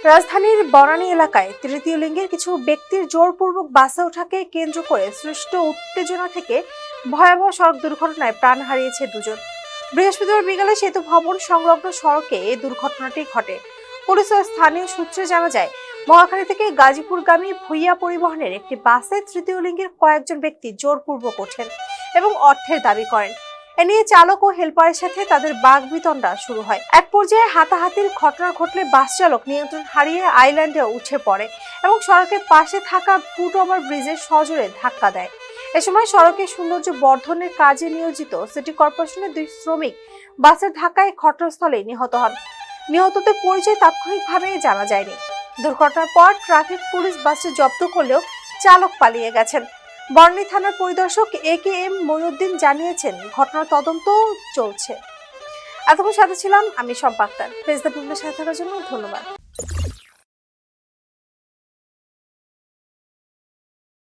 রাজধানীর বনানী এলাকায় তৃতীয় লিঙ্গের কিছু ব্যক্তির জোরপূর্বক বাসে ওঠাকে কেন্দ্র করে সৃষ্ট উত্তেজনা থেকে ভয়াবহ সড়ক দুর্ঘটনায় প্রাণ হারিয়েছে দুজন। বৃহস্পতিবার বিকেলে সেতু ভবন সংলগ্ন সড়কে এই দুর্ঘটনাটি ঘটে। পুলিশ ও স্থানীয় সূত্রে জানা যায়, মহাখালী থেকে গাজীপুরগামী ভুইয়া পরিবহনের একটি বাসে তৃতীয় লিঙ্গের কয়েকজন ব্যক্তি জোরপূর্বক ওঠেন এবং অর্থের দাবি করেন। এ নিয়ে চালক ও হেলপারের সাথে তাদের বাগবিতণ্ডা শুরু হয়। এক পর্যায়ে হাতাহাতির ঘটনা ঘটলে বাস চালক নিয়ন্ত্রণ হারিয়ে আইল্যান্ডে উঠে পড়ে এবং সড়কের পাশে থাকা ফুট ওভার ব্রিজে সজোরে ধাক্কা দেয়। এ সময় সড়কের সৌন্দর্য বর্ধনের কাজে নিয়োজিত সিটি কর্পোরেশনের 2 শ্রমিক বাসের ধাক্কায় ঘটনাস্থলে নিহত হন। নিহতদের পরিচয় তাৎক্ষণিকভাবে জানা যায়নি। দুর্ঘটনার পর ট্রাফিক পুলিশ বাসটি জব্দ করলেও চালক পালিয়ে গেছেন। বনানী থানার পরিদর্শক AKM মইনুদ্দিন জানিয়েছেন, ঘটনার তদন্ত চলছে। এতক্ষণ সাথে ছিলাম আমি শম্পা আক্তার। ফেসবুকের সাথে থাকার জন্য ধন্যবাদ।